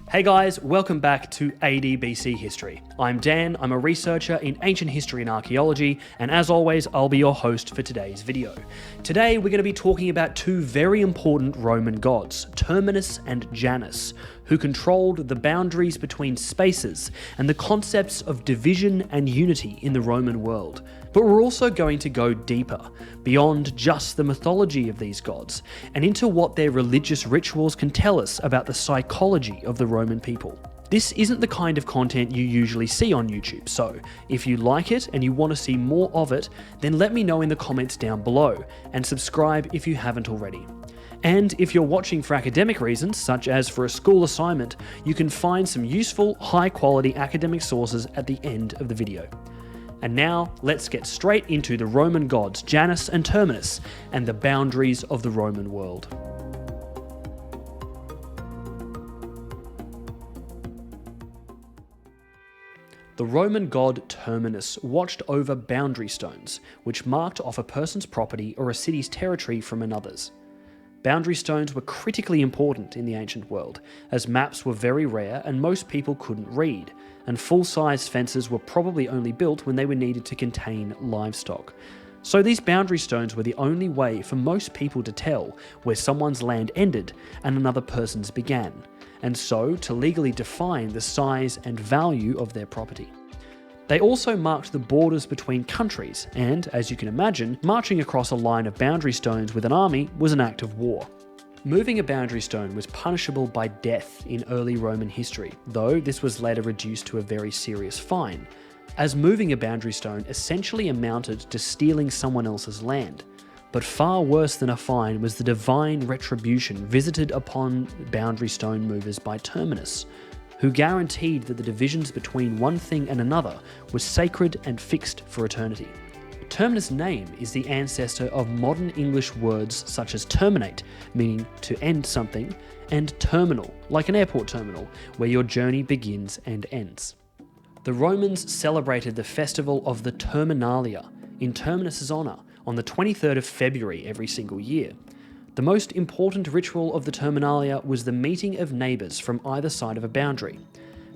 Hey guys, welcome back to AD/BC History. I'm Dan, I'm a researcher in ancient history and archaeology, and as always, I'll be your host for today's video. Today, we're going to be talking about two very important Roman gods, Terminus and Janus, who controlled the boundaries between spaces and the concepts of division and unity in the Roman world. But we're also going to go deeper, beyond just the mythology of these gods, and into what their religious rituals can tell us about the psychology of the Roman people. This isn't the kind of content you usually see on YouTube, so if you like it and you want to see more of it, then let me know in the comments down below, and subscribe if you haven't already. And if you're watching for academic reasons, such as for a school assignment, you can find some useful, high-quality academic sources at the end of the video. And now, let's get straight into the Roman gods Janus and Terminus and the boundaries of the Roman world. The Roman god Terminus watched over boundary stones, which marked off a person's property or a city's territory from another's. Boundary stones were critically important in the ancient world, as maps were very rare and most people couldn't read, and full-size fences were probably only built when they were needed to contain livestock. So these boundary stones were the only way for most people to tell where someone's land ended and another person's began, and so to legally define the size and value of their property. They also marked the borders between countries, and, as you can imagine, marching across a line of boundary stones with an army was an act of war. Moving a boundary stone was punishable by death in early Roman history, though this was later reduced to a very serious fine, as moving a boundary stone essentially amounted to stealing someone else's land. But far worse than a fine was the divine retribution visited upon boundary stone movers by Terminus, who guaranteed that the divisions between one thing and another were sacred and fixed for eternity. Terminus' name is the ancestor of modern English words such as terminate, meaning to end something, and terminal, like an airport terminal, where your journey begins and ends. The Romans celebrated the festival of the Terminalia in Terminus' honour on the 23rd of February every single year. The most important ritual of the Terminalia was the meeting of neighbours from either side of a boundary.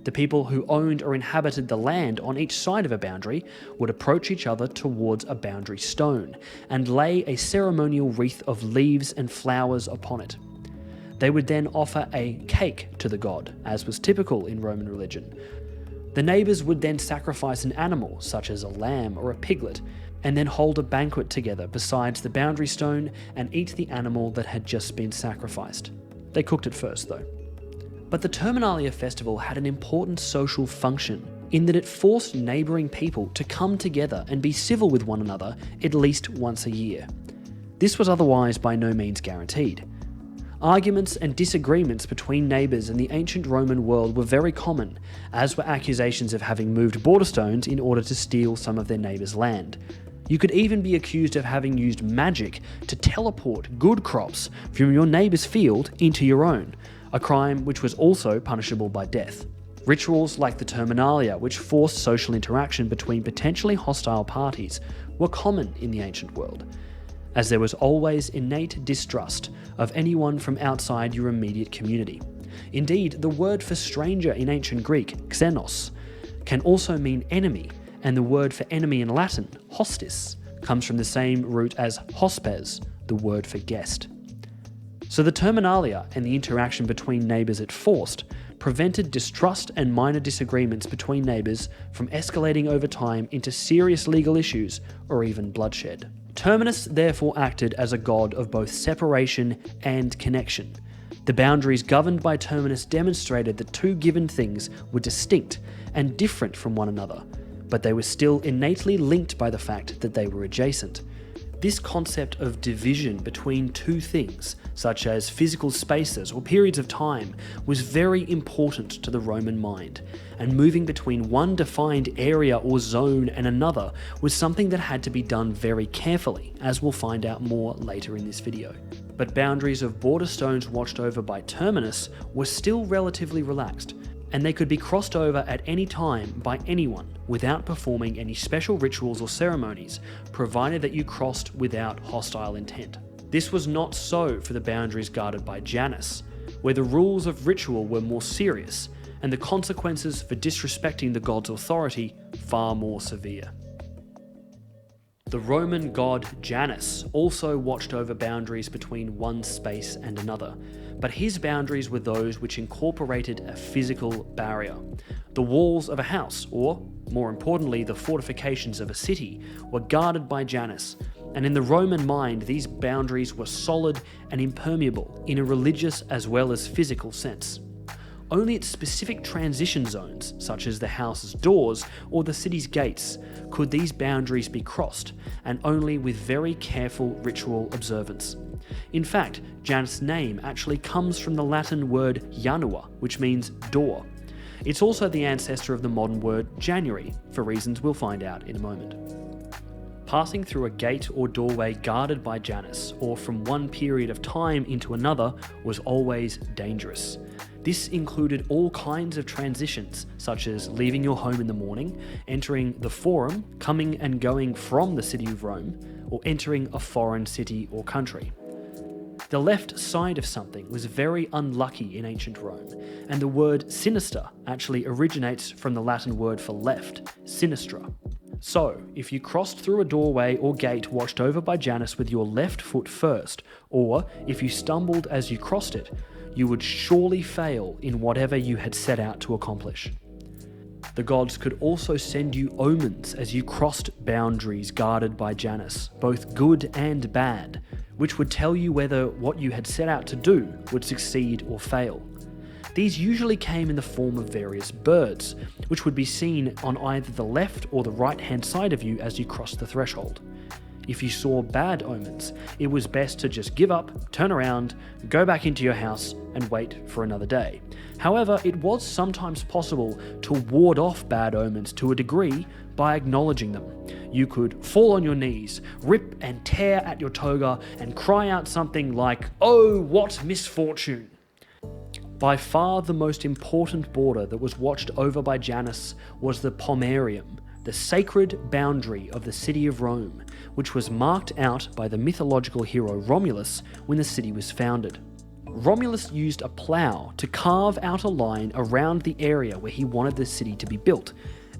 The people who owned or inhabited the land on each side of a boundary would approach each other towards a boundary stone and lay a ceremonial wreath of leaves and flowers upon it. They would then offer a cake to the god, as was typical in Roman religion. The neighbours would then sacrifice an animal, such as a lamb or a piglet, and then hold a banquet together beside the boundary stone and eat the animal that had just been sacrificed. They cooked it first, though. But the Terminalia festival had an important social function, in that it forced neighbouring people to come together and be civil with one another at least once a year. This was otherwise by no means guaranteed. Arguments and disagreements between neighbours in the ancient Roman world were very common, as were accusations of having moved border stones in order to steal some of their neighbours' land. You could even be accused of having used magic to teleport good crops from your neighbour's field into your own, a crime which was also punishable by death. Rituals like the Terminalia, which forced social interaction between potentially hostile parties, were common in the ancient world, as there was always innate distrust of anyone from outside your immediate community. Indeed, the word for stranger in ancient Greek, xenos, can also mean enemy, and the word for enemy in Latin, hostis, comes from the same root as hospes, the word for guest. So the Terminalia and the interaction between neighbours it forced prevented distrust and minor disagreements between neighbours from escalating over time into serious legal issues or even bloodshed. Terminus therefore acted as a god of both separation and connection. The boundaries governed by Terminus demonstrated that two given things were distinct and different from one another, but they were still innately linked by the fact that they were adjacent. This concept of division between two things, such as physical spaces or periods of time, was very important to the Roman mind, and moving between one defined area or zone and another was something that had to be done very carefully, as we'll find out more later in this video. But boundaries of border stones watched over by Terminus were still relatively relaxed, and they could be crossed over at any time by anyone without performing any special rituals or ceremonies, provided that you crossed without hostile intent. This was not so for the boundaries guarded by Janus, where the rules of ritual were more serious and the consequences for disrespecting the god's authority far more severe. The Roman god Janus also watched over boundaries between one space and another, but his boundaries were those which incorporated a physical barrier. The walls of a house, or, more importantly, the fortifications of a city, were guarded by Janus, and in the Roman mind these boundaries were solid and impermeable in a religious as well as physical sense. Only at specific transition zones, such as the house's doors or the city's gates, could these boundaries be crossed, and only with very careful ritual observance. In fact, Janus' name actually comes from the Latin word janua, which means door. It's also the ancestor of the modern word January, for reasons we'll find out in a moment. Passing through a gate or doorway guarded by Janus, or from one period of time into another, was always dangerous. This included all kinds of transitions, such as leaving your home in the morning, entering the Forum, coming and going from the city of Rome, or entering a foreign city or country. The left side of something was very unlucky in ancient Rome, and the word sinister actually originates from the Latin word for left, sinistra. So, if you crossed through a doorway or gate watched over by Janus with your left foot first, or if you stumbled as you crossed it, you would surely fail in whatever you had set out to accomplish. The gods could also send you omens as you crossed boundaries guarded by Janus, both good and bad, which would tell you whether what you had set out to do would succeed or fail. These usually came in the form of various birds, which would be seen on either the left or the right-hand side of you as you crossed the threshold. If you saw bad omens, it was best to just give up, turn around, go back into your house, and wait for another day. However, it was sometimes possible to ward off bad omens to a degree by acknowledging them. You could fall on your knees, rip and tear at your toga, and cry out something like, "Oh, what misfortune!" By far the most important border that was watched over by Janus was the Pomerium, the sacred boundary of the city of Rome, which was marked out by the mythological hero Romulus when the city was founded. Romulus used a plough to carve out a line around the area where he wanted the city to be built,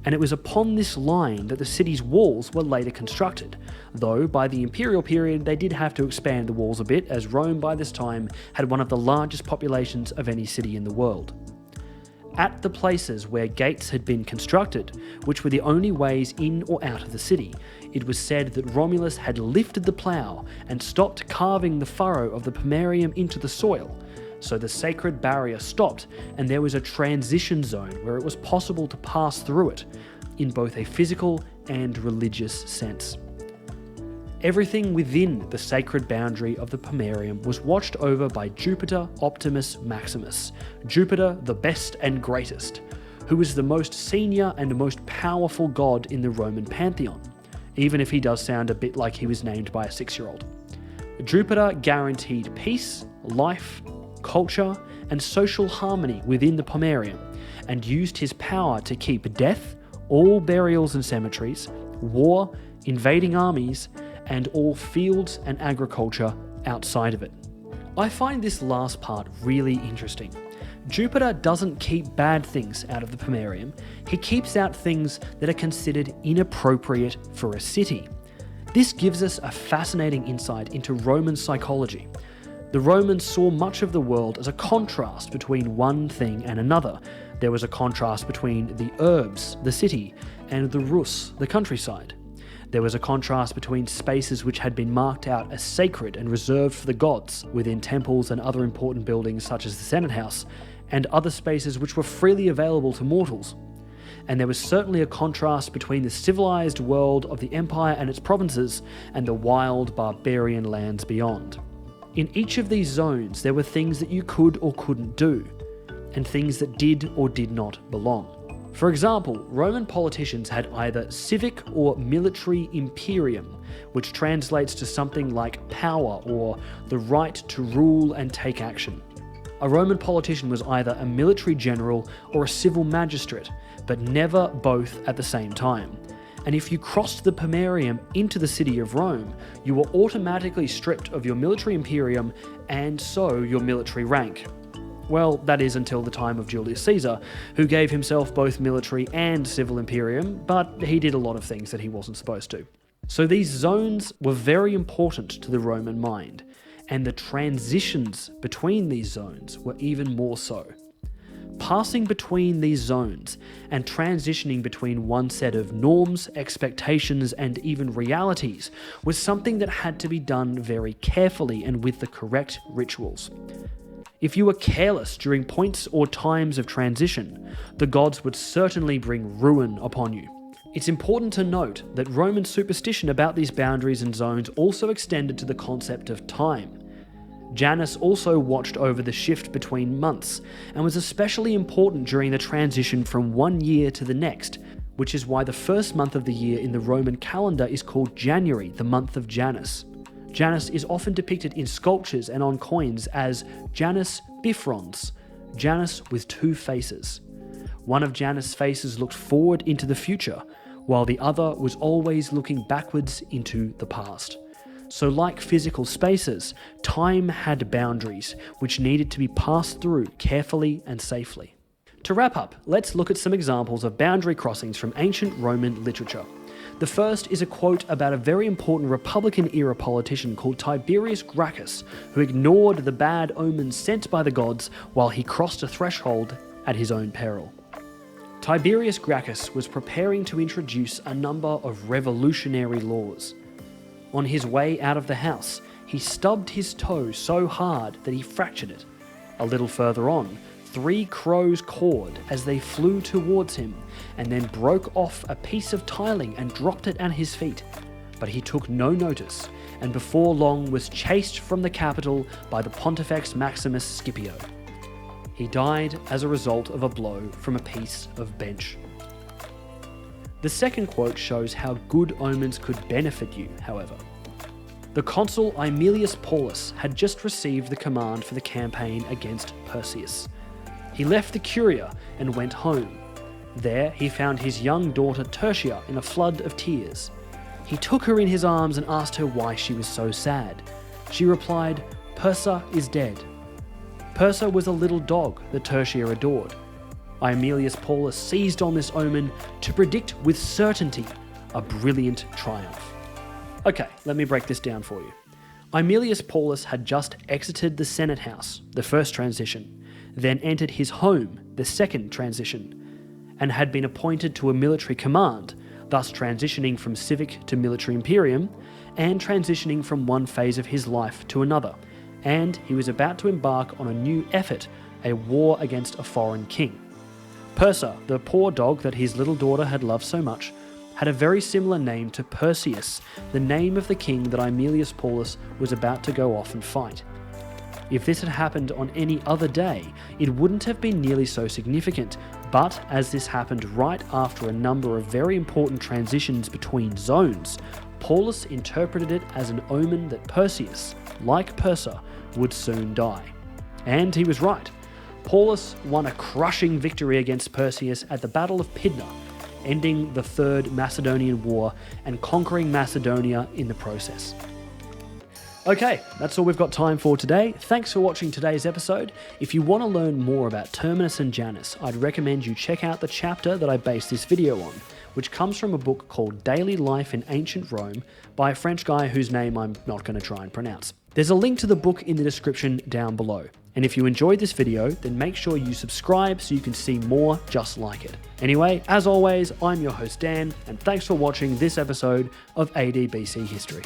and it was upon this line that the city's walls were later constructed, though by the imperial period they did have to expand the walls a bit, as Rome by this time had one of the largest populations of any city in the world. At the places where gates had been constructed, which were the only ways in or out of the city, it was said that Romulus had lifted the plough and stopped carving the furrow of the Pomerium into the soil, so the sacred barrier stopped and there was a transition zone where it was possible to pass through it, in both a physical and religious sense. Everything within the sacred boundary of the Pomerium was watched over by Jupiter Optimus Maximus, Jupiter the best and greatest, who was the most senior and most powerful god in the Roman pantheon, even if he does sound a bit like he was named by a 6-year-old. Jupiter guaranteed peace, life, culture, and social harmony within the Pomerium, and used his power to keep death, all burials and cemeteries, war, invading armies, and all fields and agriculture outside of it. I find this last part really interesting. Jupiter doesn't keep bad things out of the Pomerium, he keeps out things that are considered inappropriate for a city. This gives us a fascinating insight into Roman psychology. The Romans saw much of the world as a contrast between one thing and another. There was a contrast between the urbs, the city, and the rus, the countryside. There was a contrast between spaces which had been marked out as sacred and reserved for the gods, within temples and other important buildings such as the Senate House, and other spaces which were freely available to mortals. And there was certainly a contrast between the civilized world of the empire and its provinces and the wild barbarian lands beyond. In each of these zones there were things that you could or couldn't do, and things that did or did not belong. For example, Roman politicians had either civic or military imperium, which translates to something like power or the right to rule and take action. A Roman politician was either a military general or a civil magistrate, but never both at the same time. And if you crossed the Pomerium into the city of Rome, you were automatically stripped of your military imperium and so your military rank. Well, that is until the time of Julius Caesar, who gave himself both military and civil imperium, but he did a lot of things that he wasn't supposed to. So these zones were very important to the Roman mind, and the transitions between these zones were even more so. Passing between these zones and transitioning between one set of norms, expectations, and even realities was something that had to be done very carefully and with the correct rituals. If you were careless during points or times of transition, the gods would certainly bring ruin upon you. It's important to note that Roman superstition about these boundaries and zones also extended to the concept of time. Janus also watched over the shift between months, and was especially important during the transition from one year to the next, which is why the first month of the year in the Roman calendar is called January, the month of Janus. Janus is often depicted in sculptures and on coins as Janus bifrons, Janus with two faces. One of Janus' faces looked forward into the future, while the other was always looking backwards into the past. So like physical spaces, time had boundaries, which needed to be passed through carefully and safely. To wrap up, let's look at some examples of boundary crossings from ancient Roman literature. The first is a quote about a very important Republican-era politician called Tiberius Gracchus, who ignored the bad omens sent by the gods while he crossed a threshold at his own peril. Tiberius Gracchus was preparing to introduce a number of revolutionary laws. On his way out of the house, he stubbed his toe so hard that he fractured it. A little further on, 3 crows cawed as they flew towards him, and then broke off a piece of tiling and dropped it at his feet. But he took no notice, and before long was chased from the capital by the Pontifex Maximus Scipio. He died as a result of a blow from a piece of bench. The second quote shows how good omens could benefit you, however. The consul Aemilius Paulus had just received the command for the campaign against Perseus. He left the Curia and went home. There he found his young daughter Tertia in a flood of tears. He took her in his arms and asked her why she was so sad. She replied, "Persa is dead." Persa was a little dog that Tertia adored. Aemilius Paulus seized on this omen to predict with certainty a brilliant triumph. Okay, let me break this down for you. Aemilius Paulus had just exited the Senate House, the first transition, then entered his home, the second transition, and had been appointed to a military command, thus transitioning from civic to military imperium, and transitioning from one phase of his life to another, and he was about to embark on a new effort, a war against a foreign king. Persa, the poor dog that his little daughter had loved so much, had a very similar name to Perseus, the name of the king that Aemilius Paulus was about to go off and fight. If this had happened on any other day, it wouldn't have been nearly so significant, but as this happened right after a number of very important transitions between zones, Paulus interpreted it as an omen that Perseus, like Persa, would soon die. And he was right. Paulus won a crushing victory against Perseus at the Battle of Pydna, ending the Third Macedonian War and conquering Macedonia in the process. Okay, that's all we've got time for today. Thanks for watching today's episode. If you want to learn more about Terminus and Janus, I'd recommend you check out the chapter that I based this video on, which comes from a book called Daily Life in Ancient Rome by a French guy whose name I'm not going to try and pronounce. There's a link to the book in the description down below. And if you enjoyed this video, then make sure you subscribe so you can see more just like it. Anyway, as always, I'm your host Dan, and thanks for watching this episode of ADBC History.